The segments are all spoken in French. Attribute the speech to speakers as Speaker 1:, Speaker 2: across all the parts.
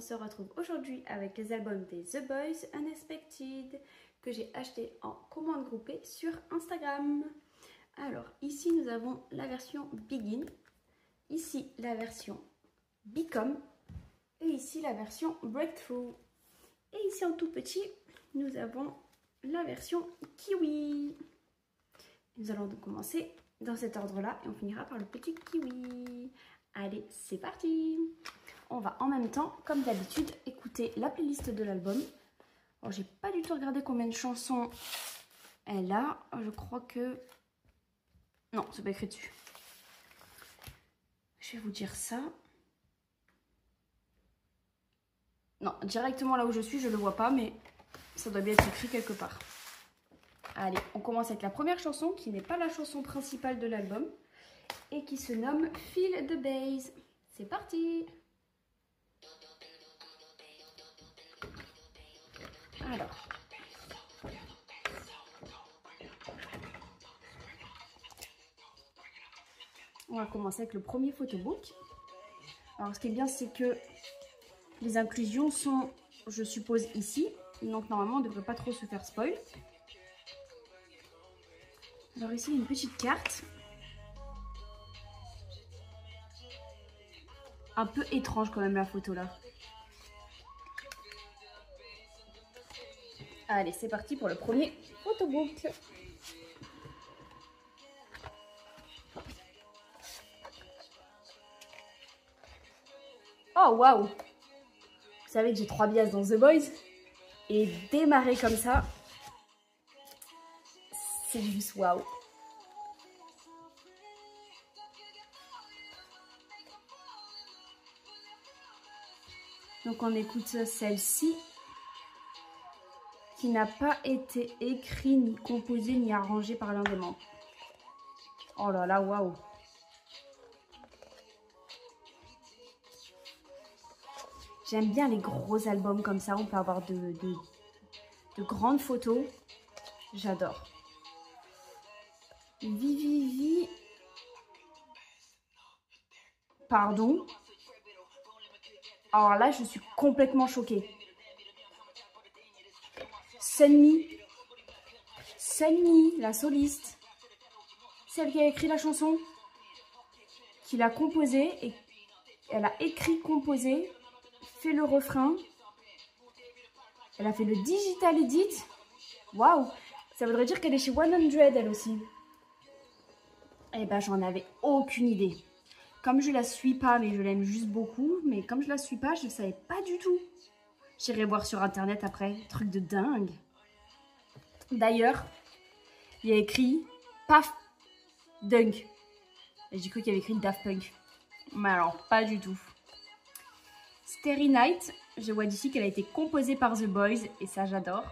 Speaker 1: se retrouve aujourd'hui avec les albums des The Boys Unexpected que j'ai acheté en commande groupée sur Instagram. Alors ici nous avons la version Begin, ici la version Become et ici la version Breakthrough. Et ici en tout petit nous avons la version Kiwi. Nous allons donc commencer dans cet ordre-là et on finira par le petit Kiwi. Allez, c'est parti! On va en même temps, comme d'habitude, écouter la playlist de l'album. Alors, j'ai pas du tout regardé combien de chansons elle a. Je crois que... Non, c'est pas écrit dessus. Je vais vous dire ça. Non, directement là où je suis, je le vois pas, mais ça doit bien être écrit quelque part. Allez, on commence avec la première chanson, qui n'est pas la chanson principale de l'album, et qui se nomme Feel the Bass. C'est parti! Alors, on va commencer avec le premier photobook. Alors, ce qui est bien, c'est que les inclusions sont, je suppose, ici. Donc, normalement, on ne devrait pas trop se faire spoil. Alors, ici, il y a une petite carte. Un peu étrange, quand même, la photo, là. Allez, c'est parti pour le premier photobook. Oh, waouh! Vous savez que j'ai 3 bias dans The Boys. Et démarrer comme ça, c'est juste waouh! Donc on écoute celle-ci, qui n'a pas été écrit, ni composé, ni arrangé par l'un des membres. Oh là là, waouh! J'aime bien les gros albums comme ça, on peut avoir de grandes photos. J'adore. Vivi. Pardon. Alors là, je suis complètement choquée. Sunmi, la soliste, celle qui a écrit la chanson, qui l'a composée, et elle a écrit, composé, fait le refrain, elle a fait le digital edit. Waouh, ça voudrait dire qu'elle est chez 100 elle aussi. Eh ben, j'en avais aucune idée. Comme je la suis pas, mais je l'aime juste beaucoup, mais comme je la suis pas, je ne savais pas du tout. J'irai voir sur internet après, truc de dingue. D'ailleurs, il y a écrit Paf Dunk. J'ai cru qu'il y avait écrit Daft Punk. Mais alors, pas du tout. Starry Night, je vois d'ici qu'elle a été composée par The Boys, et ça j'adore.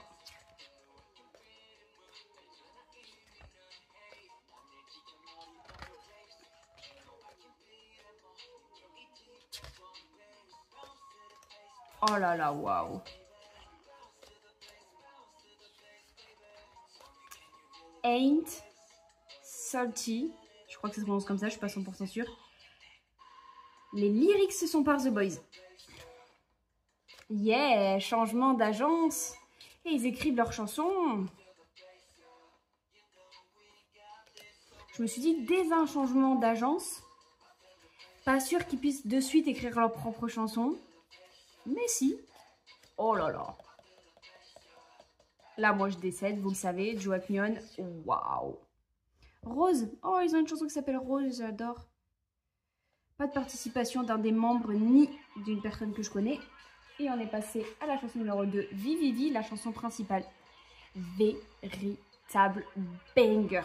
Speaker 1: Oh là là, waouh! Ain't Salty, je crois que ça se prononce comme ça, je suis pas 100% sûre. Les lyrics sont par The Boys. Yeah, changement d'agence. Et ils écrivent leurs chansons. Je me suis dit, dès un changement d'agence, pas sûr qu'ils puissent de suite écrire leurs propres chansons. Mais si. Oh là là. Là, moi, je décède, vous le savez. Joak Mion, waouh. Rose. Oh, ils ont une chanson qui s'appelle Rose, j'adore. Pas de participation d'un des membres ni d'une personne que je connais. Et on est passé à la chanson numéro 2, Vivi, la chanson principale. Véritable banger.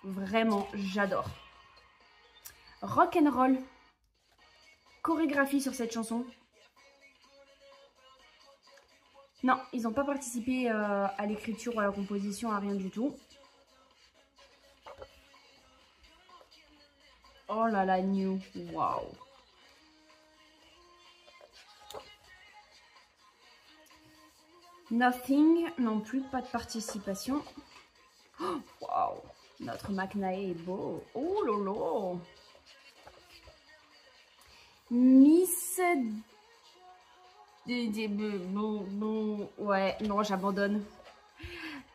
Speaker 1: Vraiment, j'adore. Rock'n'roll. Chorégraphie sur cette chanson. Non, ils n'ont pas participé à l'écriture ou à la composition, à rien du tout. Oh là là, New, waouh. Nothing, non plus, pas de participation. Oh, waouh, notre McNae est beau. Oh lolo. Miss Ouais, non, j'abandonne.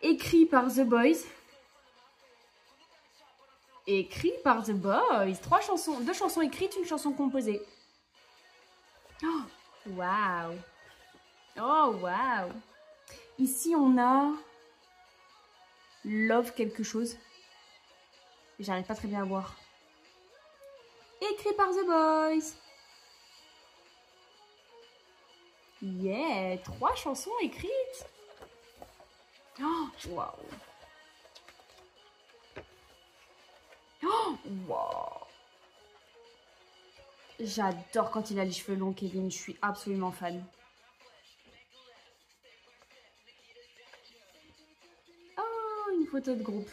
Speaker 1: Écrit par The Boys. Écrit par The Boys. 3 chansons, 2 chansons écrites, une chanson composée. Oh, waouh. Oh, waouh. Ici, on a Love quelque chose. J'arrive pas très bien à voir. Écrit par The Boys. Yeah, 3 chansons écrites. Oh, waouh. Oh, waouh. J'adore quand il a les cheveux longs, Kevin. Je suis absolument fan. Oh, une photo de groupe.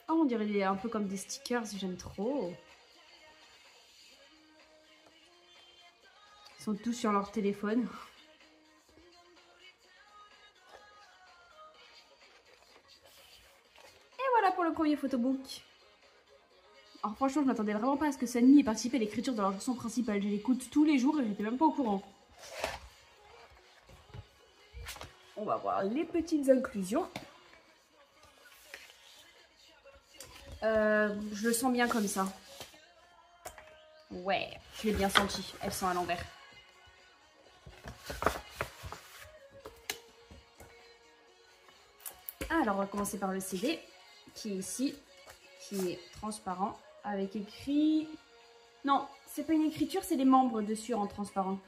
Speaker 1: Oh, on dirait un peu comme des stickers. J'aime trop. Ils sont tous sur leur téléphone. Et voilà pour le premier photobook. Alors franchement, je m'attendais vraiment pas à ce que Sunny ait participé à l'écriture de leur chanson principale. Je l'écoute tous les jours et j'étais même pas au courant. On va voir les petites inclusions. Je le sens bien comme ça. Ouais, je l'ai bien senti. Elles sont à l'envers. Alors, on va commencer par le CD, qui est ici, qui est transparent, avec écrit... Non, c'est pas une écriture, c'est les membres dessus en transparent.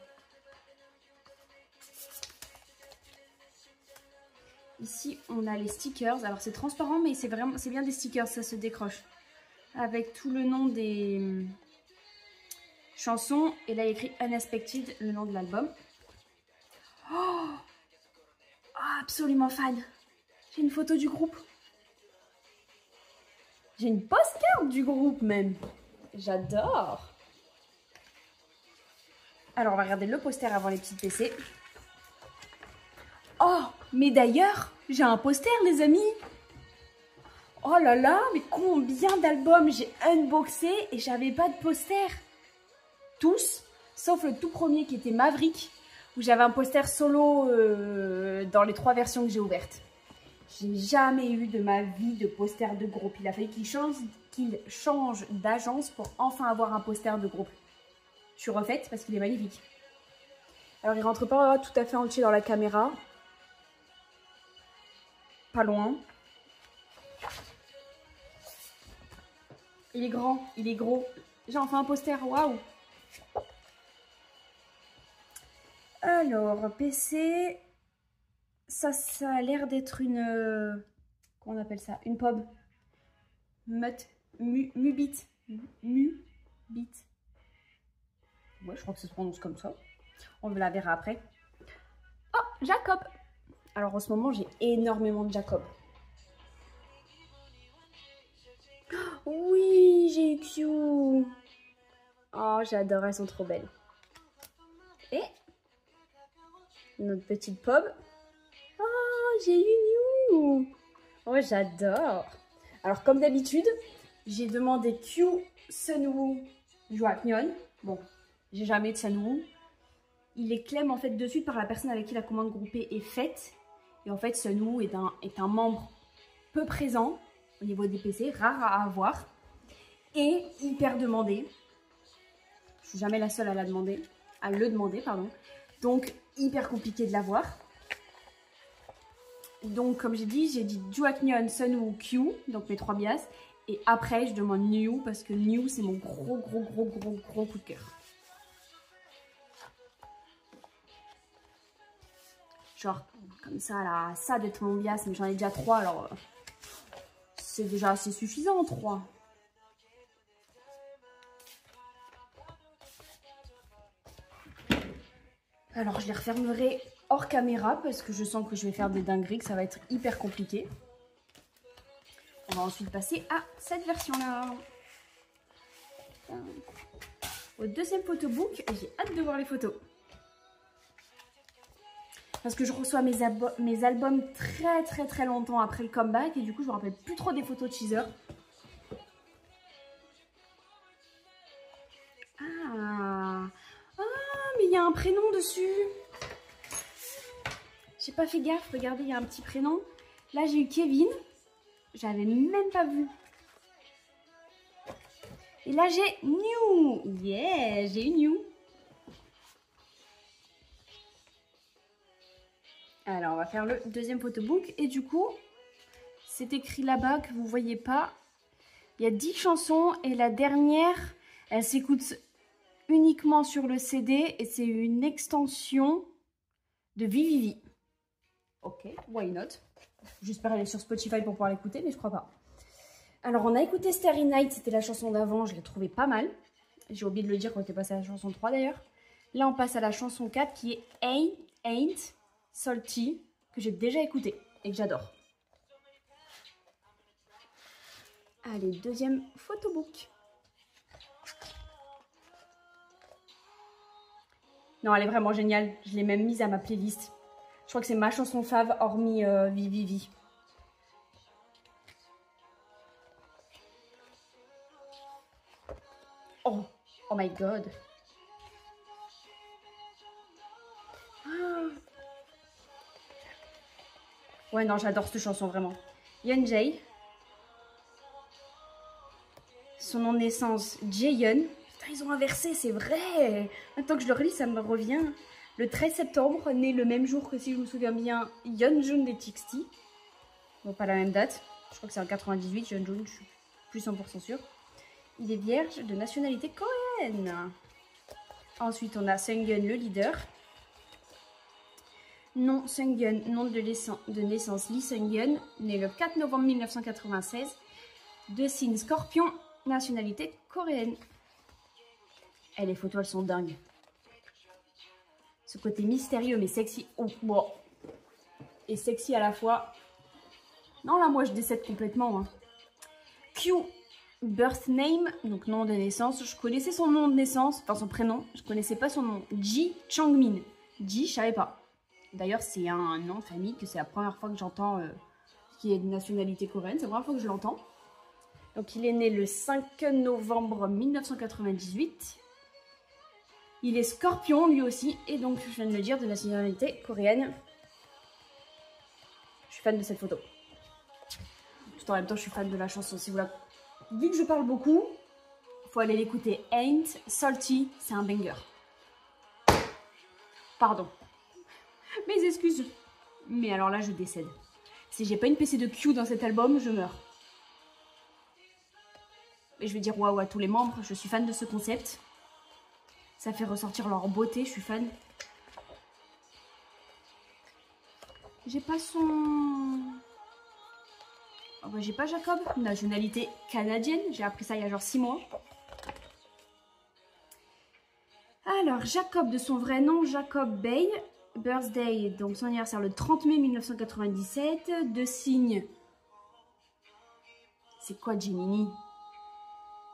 Speaker 1: Ici, on a les stickers. Alors, c'est transparent, mais c'est bien des stickers, ça se décroche. Avec tout le nom des chansons. Et là, il y a écrit Unexpected, le nom de l'album. Oh, absolument fan. J'ai une photo du groupe. J'ai une postcard du groupe même. J'adore. Alors, on va regarder le poster avant les petites PC. Oh, mais d'ailleurs, j'ai un poster, les amis. Oh là là, mais combien d'albums j'ai unboxé et j'avais pas de poster. Tous, sauf le tout premier qui était Maverick, où j'avais un poster solo dans les 3 versions que j'ai ouvertes. J'ai jamais eu de ma vie de poster de groupe. Il a fallu qu'il change d'agence pour enfin avoir un poster de groupe. Je suis refaite parce qu'il est magnifique. Alors, il rentre pas tout à fait entier dans la caméra. Pas loin. Il est grand, il est gros. J'ai enfin un poster, waouh! Alors, PC, ça a l'air d'être une... comment on appelle ça? Une pub. Mubit. Mubit. Ouais, je crois que ça se prononce comme ça. On la verra après. Oh, Jacob! Alors, en ce moment, j'ai énormément de Jacob. Oui, j'ai eu Q. Oh, j'adore, elles sont trop belles. Et notre petite pub. Oh, j'ai eu New. Oh, j'adore. Alors, comme d'habitude, j'ai demandé Q, Sunwoo, Joakyeon. Bon, j'ai jamais de Sunwoo. Il est claim en fait de suite par la personne avec qui la commande groupée est faite. Et en fait, Sunwoo est un membre peu présent au niveau des PC, rare à avoir. Et hyper demandé. Je suis jamais la seule à le demander, pardon. Donc, hyper compliqué de l'avoir. Donc, comme j'ai dit Joakyeon, Sunwoo, Q, donc mes 3 bias. Et après, je demande New, parce que New, c'est mon gros coup de cœur. Genre, comme ça, là, ça d'être mon bias, mais j'en ai déjà 3, alors... c'est déjà assez suffisant, 3. Alors, je les refermerai hors caméra parce que je sens que je vais faire des dingueries, que ça va être hyper compliqué. On va ensuite passer à cette version-là. Au deuxième photobook, j'ai hâte de voir les photos. Parce que je reçois mes albums très longtemps après le comeback et du coup, je me rappelle plus trop des photos de teaser. Ah, y a un prénom dessus. J'ai pas fait gaffe, regardez, il y a un petit prénom. Là, j'ai eu Kevin. J'avais même pas vu. Et là, j'ai New. Yeah, j'ai eu New. Alors, on va faire le deuxième photobook. Et du coup, c'est écrit là-bas que vous ne voyez pas. Il y a 10 chansons et la dernière, elle s'écoute uniquement sur le CD et c'est une extension de Vivivi. Ok, why not? J'espère aller sur Spotify pour pouvoir l'écouter, mais je crois pas. Alors, on a écouté Starry Night, c'était la chanson d'avant, je l'ai trouvée pas mal. J'ai oublié de le dire quand on était passé à la chanson 3 d'ailleurs. Là, on passe à la chanson 4 qui est Ain't Salty, que j'ai déjà écouté et que j'adore. Allez, deuxième photobook. Non, elle est vraiment géniale. Je l'ai même mise à ma playlist. Je crois que c'est ma chanson fave, hormis Vivivi. Oh, oh my god. Ouais, non, j'adore cette chanson, vraiment. Yeon Jae. Son nom de naissance, Jaehyun. Putain, ils ont inversé, c'est vrai. Maintenant que je le relis, ça me revient. Le 13 septembre, né le même jour que, si je me souviens bien, Yeonjun des TXT. Bon, pas la même date. Je crois que c'est en 98, Yeonjun, je suis plus 100% sûre. Il est vierge de nationalité coréenne. Ensuite, on a Seungyeon, le leader. Nom Seungyeon, nom de naissance Lee Seungyeon, né le 4 novembre 1996. De signe Scorpion, nationalité coréenne. Eh, les photos, elles sont dingues. Ce côté mystérieux mais sexy. Oh, bon. Et sexy à la fois. Non, là, moi, je décède complètement. Hein. Q, birth name, donc nom de naissance. Je connaissais son nom de naissance, enfin son prénom. Je connaissais pas son nom. Ji Changmin. Ji, je savais pas. D'ailleurs, c'est un nom de famille que c'est la première fois que j'entends qui est de nationalité coréenne. C'est la première fois que je l'entends. Donc, il est né le 5 novembre 1998. Il est Scorpion, lui aussi. Et donc, je viens de le dire, de nationalité coréenne. Je suis fan de cette photo. Tout en même temps, je suis fan de la chanson. Si vous la... Vu que je parle beaucoup, il faut aller l'écouter. Ain't Salty, c'est un banger. Pardon. Mes excuses. Mais alors là, je décède. Si j'ai pas une PC de Q dans cet album, je meurs. Et je vais dire waouh à tous les membres. Je suis fan de ce concept. Ça fait ressortir leur beauté. Je suis fan. J'ai pas son... Oh bah, j'ai pas Jacob. Nationalité canadienne. J'ai appris ça il y a genre 6 mois. Alors, Jacob de son vrai nom, Jacob Bay. Birthday, donc son anniversaire le 30 mai 1997. De signe. C'est quoi Gemini?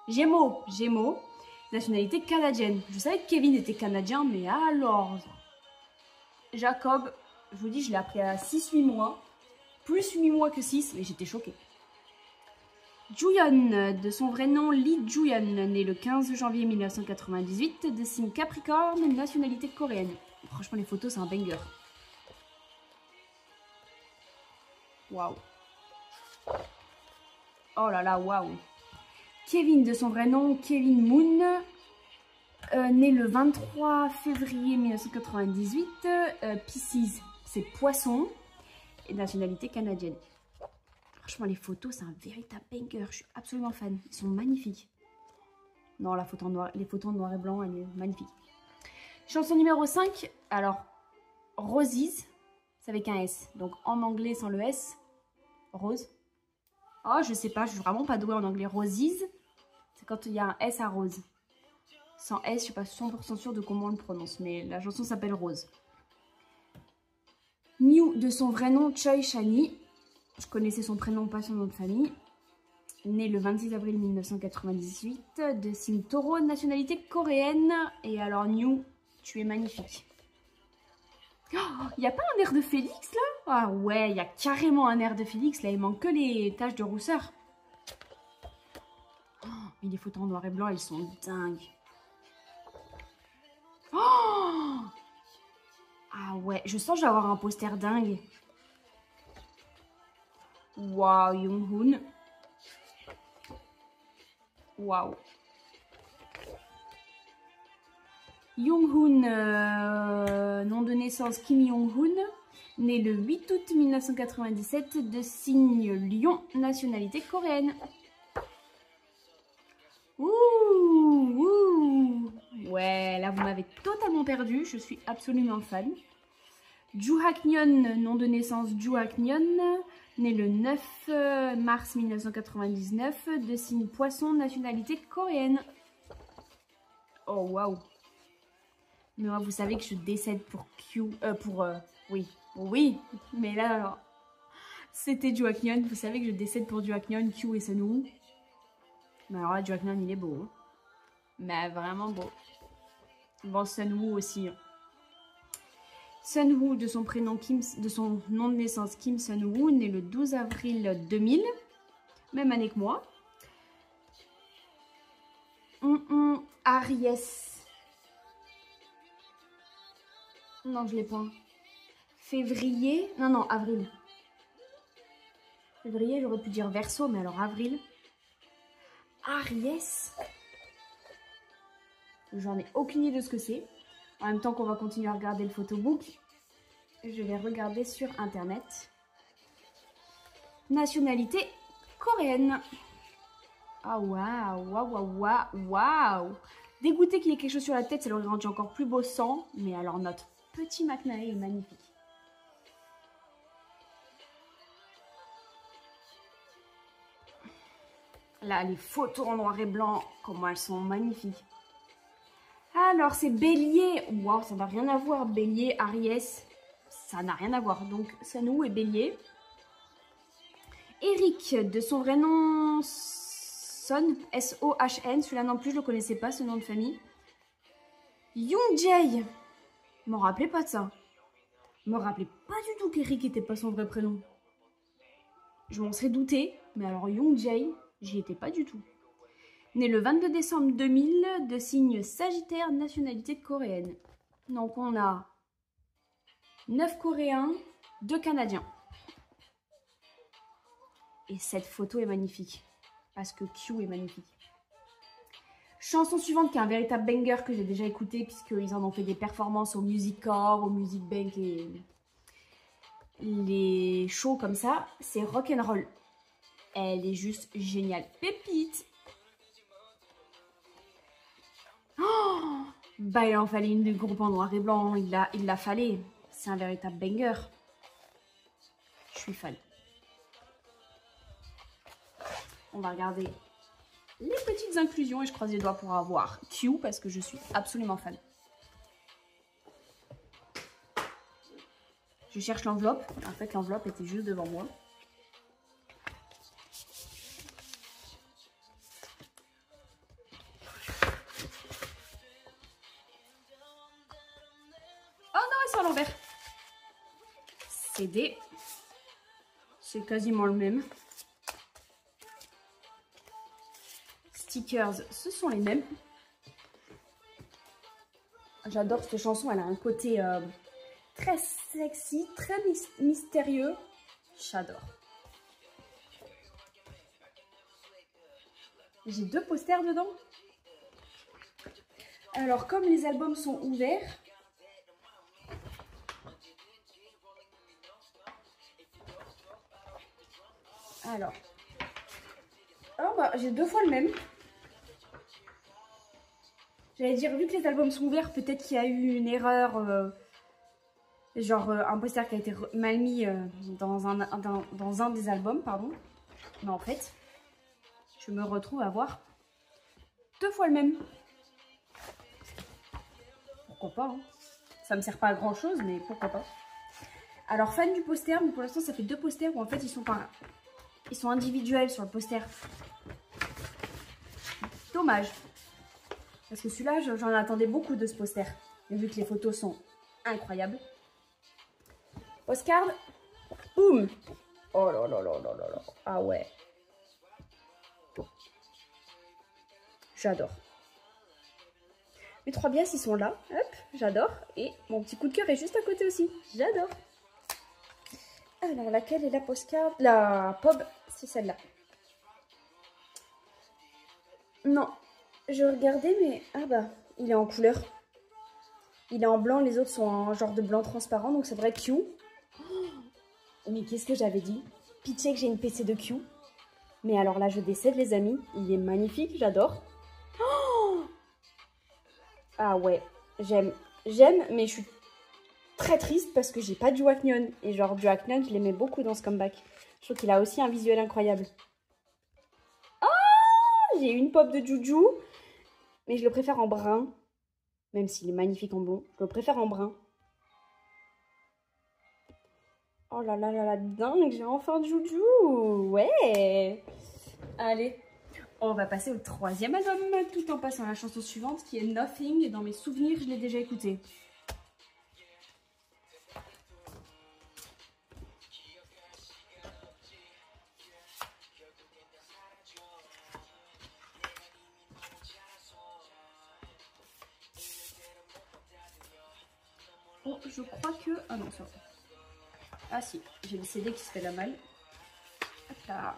Speaker 1: Gémeaux. Gémeaux. Nationalité canadienne. Je savais que Kevin était canadien, mais alors... Jacob, je vous dis, je l'ai appris à 6-8 mois. Plus 8 mois que 6, mais j'étais choquée. Juyeon, de son vrai nom Lee Juyeon, né le 15 janvier 1998, de signe Capricorne, nationalité coréenne. Franchement, les photos, c'est un banger. Waouh. Oh là là, waouh. Kevin, de son vrai nom Kevin Moon, né le 23 février 1998. Pisces, c'est poisson. Et nationalité canadienne. Franchement, les photos, c'est un véritable banger. Je suis absolument fan. Ils sont magnifiques. Non, la photo en noir, les photos en noir et blanc, elle est magnifique. Chanson numéro 5. Alors, Roses, c'est avec un S. Donc, en anglais, sans le S. Rose. Oh, je sais pas, je suis vraiment pas douée en anglais. Roses, c'est quand il y a un S à rose. Sans S, je suis pas 100% sûre de comment on le prononce. Mais la chanson s'appelle Rose. New, de son vrai nom, Choi Shani. Je connaissais son prénom, pas son nom de famille. Né le 26 avril 1998, de signe taureau, nationalité coréenne. Et alors, New, tu es magnifique. Il n'y a pas un air de Félix, là? Ah ouais, il y a carrément un air de Félix, là. Il manque que les taches de rousseur. Mais les photos en noir et blanc, elles sont dingues. Oh, Ah ouais, je sens que je vais avoir un poster dingue. Waouh, Young-hoon. Waouh. Young-hoon, nom de naissance Kim Young-hoon, né le 8 août 1997, de signe Lion, nationalité coréenne. Ouh, ouh. Ouais, là vous m'avez totalement perdu, je suis absolument fan. Joo Hak-yeon, nom de naissance Joo Hak-yeon, né le 9 mars 1999, de signe Poisson, nationalité coréenne. Oh waouh. Mais moi, vous savez que je décède pour Q, oui, mais là, c'était Joo Hak-yeon. Vous savez que je décède pour Joo Hak-yeon, Q et Sunwoo. Mais alors là, Joo Hak-yeon, il est beau. Hein. Mais vraiment beau. Bon, Sunwoo aussi. Hein. Sunwoo, de son prénom Kim, de son nom de naissance Kim Sunwoo, né le 12 avril 2000, même année que moi. Aries. Non, je l'ai pas. Février. Non, avril. Février, j'aurais pu dire Verseau, mais alors avril. Aries. J'en ai aucune idée de ce que c'est. En même temps qu'on va continuer à regarder le photobook, je vais regarder sur internet. Nationalité coréenne. Ah waouh. Dégoûté qu'il y ait quelque chose sur la tête, ça l'aurait rendu encore plus beau sang. Mais alors notre petit McNae est magnifique. Là, les photos en noir et blanc, comment elles sont magnifiques. Alors, c'est Bélier. Waouh, ça n'a rien à voir. Bélier, Aries, ça n'a rien à voir. Donc, Sunwoo est Bélier. Eric, de son vrai nom, Son, S-O-H-N. Celui-là non plus, je ne le connaissais pas, ce nom de famille. Youngjae. Je m'en rappelais pas de ça. Je me rappelais pas du tout qu'Eric n'était pas son vrai prénom. Je m'en serais douté, mais alors Youngjae, j'y étais pas du tout. Né le 22 décembre 2000, de signe Sagittaire, nationalité coréenne. Donc on a 9 Coréens, 2 Canadiens. Et cette photo est magnifique, parce que Q est magnifique. Chanson suivante qui est un véritable banger que j'ai déjà écouté, puisqu'ils en ont fait des performances au Music Core, au Music Bank et les shows comme ça, c'est Rock'n'Roll. Elle est juste géniale. Pépite. Oh, bah il en fallait une de groupe en noir et blanc, il la fallait. C'est un véritable banger. Je suis fan. On va regarder les petites inclusions et je croise les doigts pour avoir Q parce que je suis absolument fan. Je cherche l'enveloppe. En fait, l'enveloppe était juste devant moi. Oh non, elles sont à l'envers. CD. C'est quasiment le même. Stickers, ce sont les mêmes. J'adore cette chanson, elle a un côté très sexy, très mystérieux. J'adore. J'ai 2 posters dedans. Alors, comme les albums sont ouverts, alors, bah, j'ai 2 fois le même. J'allais dire, vu que les albums sont ouverts, peut-être qu'il y a eu une erreur, genre un poster qui a été mal mis dans un des albums, pardon. Mais en fait, je me retrouve à avoir 2 fois le même. Pourquoi pas, hein. Ça me sert pas à grand chose, mais pourquoi pas. Alors, fan du poster, mais pour l'instant, ça fait 2 posters où en fait, ils sont individuels sur le poster. Dommage. Parce que celui-là, j'en attendais beaucoup de ce poster. Et vu que les photos sont incroyables. Postcard. Boum. Oh là là là là là là. Ah ouais. J'adore. Mes 3 bias, ils sont là. Hop. j'adore. Et mon petit coup de cœur est juste à côté aussi, j'adore. Alors, laquelle est la postcard? La Pob, c'est celle-là. Non, je regardais, mais... Ah bah, il est en couleur. Il est en blanc, les autres sont en genre de blanc transparent, donc ça devrait être Q. Mais qu'est-ce que j'avais dit? Pitié que j'ai une PC de Q. Mais alors là, je décède, les amis. Il est magnifique, j'adore. Oh, ah ouais, j'aime. J'aime, mais je suis très triste parce que j'ai pas du Waknion. Et genre, du Waknion, je l'aimais beaucoup dans ce comeback. Je trouve qu'il a aussi un visuel incroyable. Oh, j'ai une pop de Juju, mais je le préfère en brun. Même s'il est magnifique en blond, je le préfère en brun. Oh là là là là, dingue, j'ai enfin Juju. Ouais. Allez, on va passer au troisième album, tout en passant à la chanson suivante qui est Nothing. Dans mes souvenirs, je l'ai déjà écouté. Oh, je crois que... Ah non, ça va. Ah si, j'ai le CD qui se fait la malle. Hop là.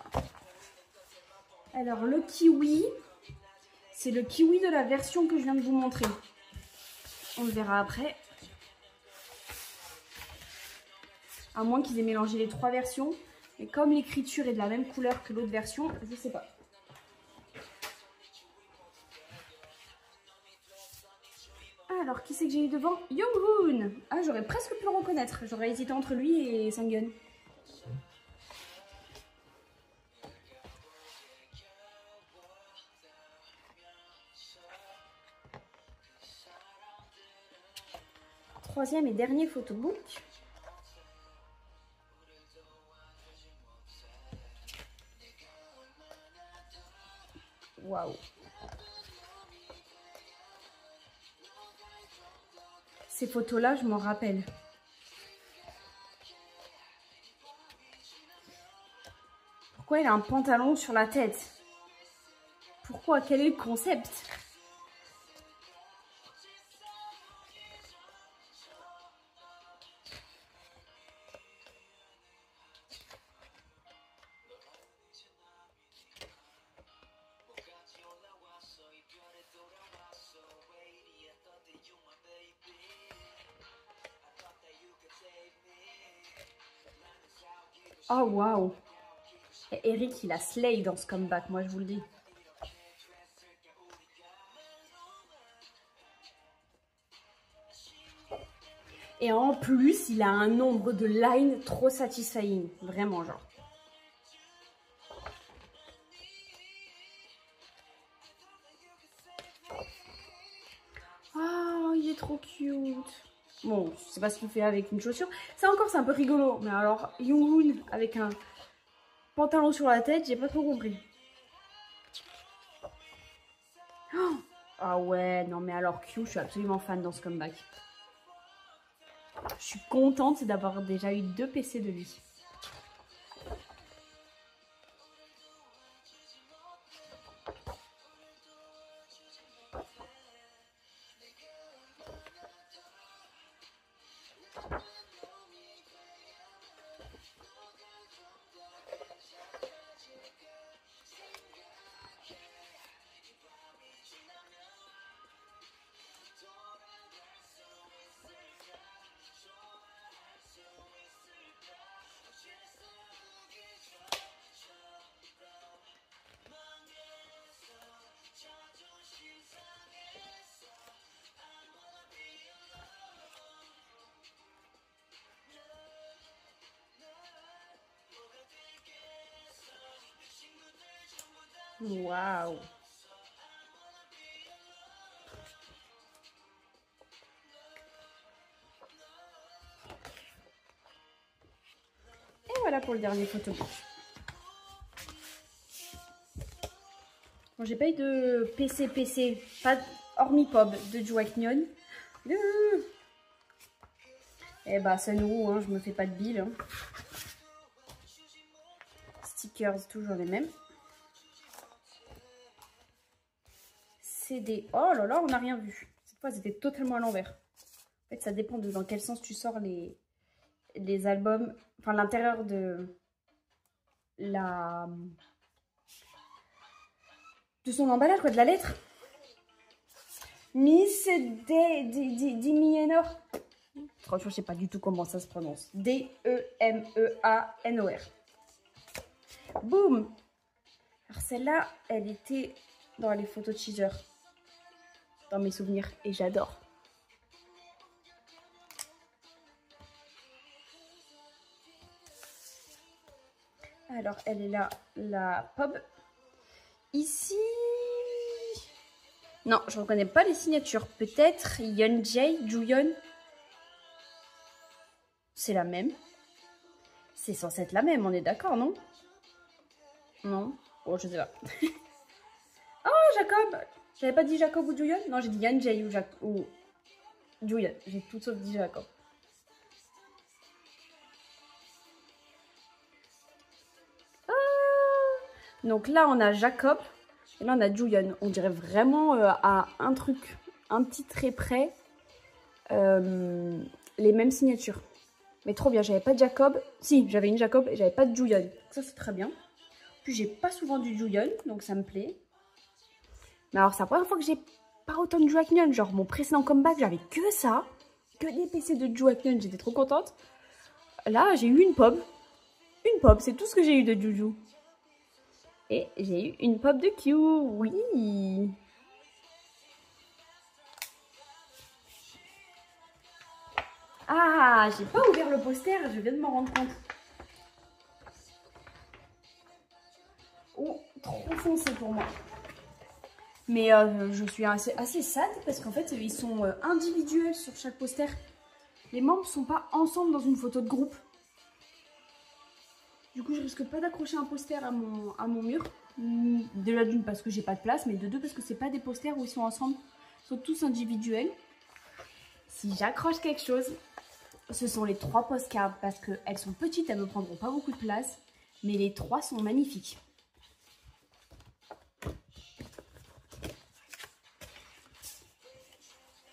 Speaker 1: Alors, le kiwi, c'est le kiwi de la version que je viens de vous montrer. On le verra après. À moins qu'ils aient mélangé les trois versions. Mais comme l'écriture est de la même couleur que l'autre version, je sais pas. Alors, qui c'est que j'ai eu devant? Young-hoon. Ah, j'aurais presque pu le reconnaître. J'aurais hésité entre lui et Sang-gun. Troisième et dernier photobook. Waouh. Ces photos-là, je m'en rappelle. Pourquoi il a un pantalon sur la tête? Pourquoi? Quel est le concept? Oh waouh! Eric, il a slay dans ce comeback, moi je vous le dis. Et en plus, il a un nombre de lines trop satisfying. Vraiment, genre. Oh, il est trop cute. Bon, je sais pas ce qu'il fait avec une chaussure. Ça encore, c'est un peu rigolo. Mais alors, Young-hoon avec un pantalon sur la tête, j'ai pas trop compris. Oh, ah ouais, non mais alors Q, je suis absolument fan dans ce comeback. Je suis contente d'avoir déjà eu 2 PC de lui. Waouh! Et voilà pour le dernier photobook. Bon, j'ai pas eu de PC, pas hormis Pob de Waknion. Eh bah, c'est nous, hein, je me fais pas de bile. Hein. Stickers, toujours les mêmes. CD. Oh là là, on n'a rien vu. Cette fois, c'était totalement à l'envers. fait, ça dépend de dans quel sens tu sors les albums. Enfin, l'intérieur de son emballage, quoi, de la lettre. Miss Demienor. Franchement, je sais pas du tout comment ça se prononce. Demenor. Boum. Alors celle-là, elle était dans les photos de teaser. Dans mes souvenirs. Et j'adore. Alors, elle est là, la pub. Ici... Non, je reconnais pas les signatures. Peut-être Yeonjae, Juyeon. C'est la même. C'est censé être la même, on est d'accord, non? Non? Oh, je sais pas. Oh, Jacob! J'avais pas dit Jacob ou Juyeon? Non, j'ai dit Yeonjae ou Juyeon. J'ai tout sauf dit Jacob. Donc là, on a Jacob. Et là, on a Juyeon. On dirait vraiment à un truc, un petit trait près, les mêmes signatures. Mais trop bien. J'avais pas de Jacob. Si, j'avais une Jacob et j'avais pas de Juyeon. Ça, c'est très bien. Puis, j'ai pas souvent du Juyeon, donc ça me plaît. Mais alors, c'est la première fois que j'ai pas autant de Juaknyeon. Genre, mon précédent comeback, j'avais que ça. Que des PC de Juaknyeon. J'étais trop contente. Là, j'ai eu une pop. Une pop, c'est tout ce que j'ai eu de Juju. Et j'ai eu une pop de Q, oui. Ah, j'ai pas ouvert le poster, je viens de m'en rendre compte. Oh, trop foncé pour moi. Mais je suis assez sad parce qu'en fait, ils sont individuels sur chaque poster. Les membres sont pas ensemble dans une photo de groupe. Du coup, je risque pas d'accrocher un poster à mon mur. Déjà d'une parce que j'ai pas de place, mais de deux parce que c'est pas des posters où ils sont ensemble. Ils sont tous individuels. Si j'accroche quelque chose, ce sont les 3 postcards parce qu'elles sont petites, elles me prendront pas beaucoup de place. Mais les 3 sont magnifiques.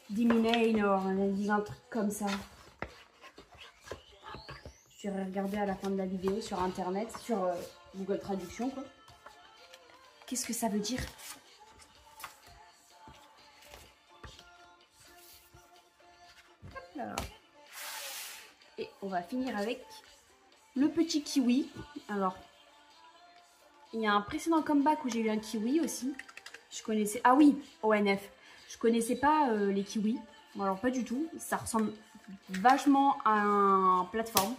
Speaker 1: Demenor, on a dit un truc comme ça. Je vais regarder à la fin de la vidéo sur internet, sur Google Traduction, quoi. Qu'est-ce que ça veut dire? Hop là. Et on va finir avec le petit kiwi. Alors, il y a un précédent comeback où j'ai eu un kiwi aussi. Je connaissais... Ah oui, ONF. Je connaissais pas les kiwis. Bon, alors, pas du tout. Ça ressemble vachement à un plateforme.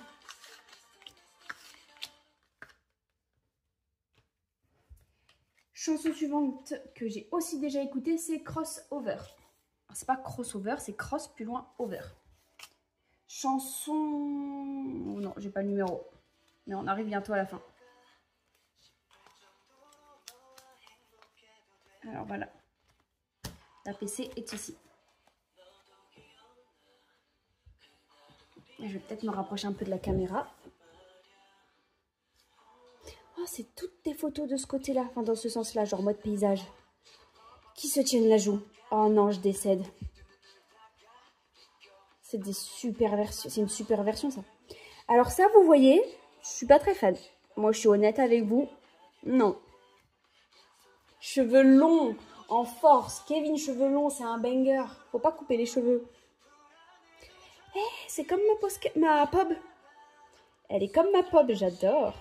Speaker 1: Chanson suivante que j'ai aussi déjà écoutée, c'est Crossover. C'est pas crossover, c'est cross plus loin over. Chanson... Oh non, j'ai pas le numéro. Mais on arrive bientôt à la fin. Alors voilà. La PC est ici. Je vais peut-être me rapprocher un peu de la caméra. Oh, c'est toutes des photos de ce côté-là, enfin dans ce sens-là, genre mode paysage. Qui se tiennent la joue. Oh non, je décède. C'est des super versions. C'est une super version, ça. Alors ça, vous voyez, je suis pas très fan. Moi, je suis honnête avec vous. Non. Cheveux longs, en force. Kevin, cheveux longs, c'est un banger. Faut pas couper les cheveux. Eh, c'est comme ma pub. Elle est comme ma pub, j'adore.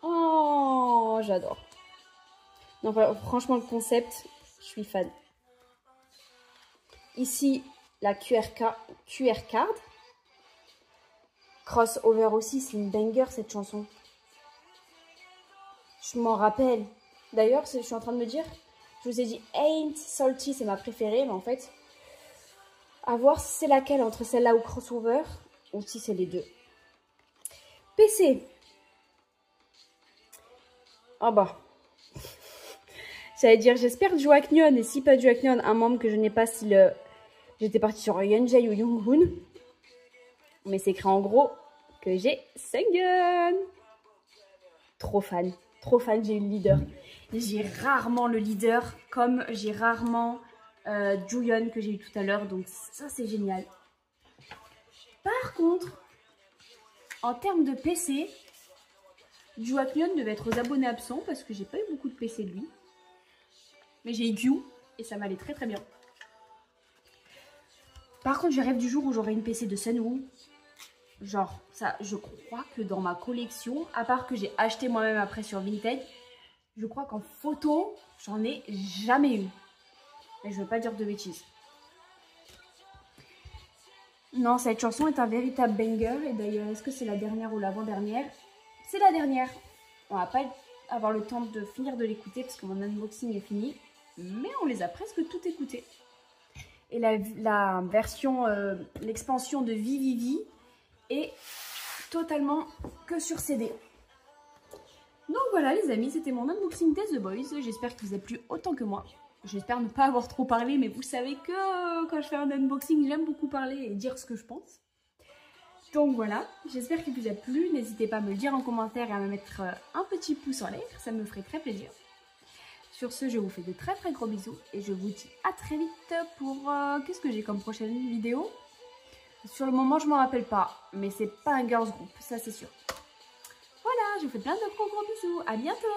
Speaker 1: Oh, j'adore. Non, franchement, le concept, je suis fan. Ici, la QR card. Crossover aussi, c'est une banger cette chanson. Je m'en rappelle. D'ailleurs, je suis en train de me dire, je vous ai dit Ain't Salty, c'est ma préférée, mais en fait, à voir si c'est laquelle entre celle-là ou Crossover, ou si c'est les deux. PC. Ah bah. J'allais dire, j'espère Juaknyeon, et si pas Juaknyeon, un membre que je n'ai pas si le... J'étais partie sur Yeonjae ou Younghoon. Mais c'est écrit en gros que j'ai Seungyeon. Trop fan, j'ai eu le leader. J'ai rarement le leader, comme j'ai rarement Juyeon que j'ai eu tout à l'heure, donc ça c'est génial. Par contre, en termes de PC, Juyeon devait être aux abonnés absents parce que j'ai pas eu beaucoup de PC de lui. Mais j'ai eu Q et ça m'allait très très bien. Par contre, je rêve du jour où j'aurai une PC de Sunwoo. Genre, ça, je crois que dans ma collection, à part que j'ai acheté moi-même après sur Vinted, je crois qu'en photo, j'en ai jamais eu. Mais je veux pas dire de bêtises. Non, cette chanson est un véritable banger. Et d'ailleurs, est-ce que c'est la dernière ou l'avant-dernière? C'est la dernière. On va pas avoir le temps de finir de l'écouter parce que mon unboxing est fini. Mais on les a presque toutes écoutées. Et la version, l'expansion de Vivivi est totalement que sur CD. Donc voilà les amis, c'était mon unboxing des The Boys. J'espère qu'il vous a plu autant que moi. J'espère ne pas avoir trop parlé, mais vous savez que quand je fais un unboxing, j'aime beaucoup parler et dire ce que je pense. Donc voilà, j'espère qu'il vous a plu. N'hésitez pas à me le dire en commentaire et à me mettre un petit pouce en l'air, ça me ferait très plaisir. Sur ce, je vous fais de très très gros bisous et je vous dis à très vite pour... qu'est-ce que j'ai comme prochaine vidéo? Sur le moment, je m'en rappelle pas, mais c'est pas un girls group, ça c'est sûr. Voilà, je vous fais plein de gros bisous, à bientôt!